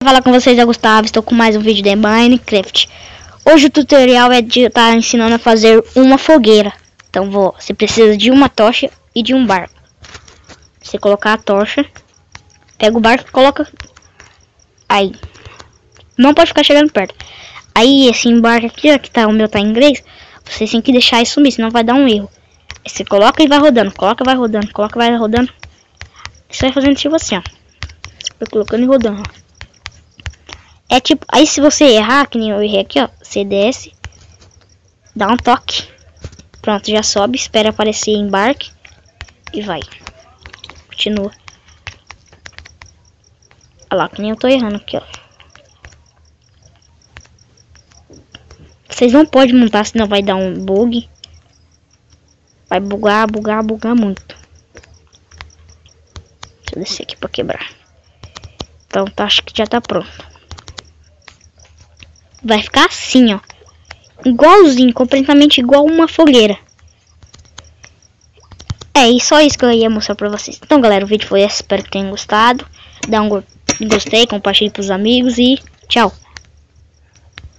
Falar com vocês é Gustavo, estou com mais um vídeo de Minecraft. Hoje o tutorial é de estar ensinando a fazer uma fogueira. Então você precisa de uma tocha e de um barco. Você colocar a tocha, pega o barco e coloca aí. Não pode ficar chegando perto. Aí esse embarque aqui, ó, que tá, o meu tá em inglês, você tem que deixar isso sumir, senão vai dar um erro. Aí você coloca e vai rodando, coloca e vai rodando, coloca e vai rodando. Isso vai fazendo tipo assim, ó. Vai colocando e rodando, ó. É tipo, aí se você errar, que nem eu errei aqui, ó, você desce, dá um toque, pronto, já sobe, espera aparecer embarque e vai. Continua. Olha lá, que nem eu tô errando aqui, ó. Vocês não podem montar, senão vai dar um bug. Vai bugar muito. Deixa eu descer aqui pra quebrar. Então tá, acho que já tá pronto. Vai ficar assim, ó. Igualzinho, completamente igual uma fogueira. E só isso que eu ia mostrar pra vocês. Então, galera, o vídeo foi esse. Espero que tenham gostado. Dá um gostei, compartilhe pros amigos e tchau.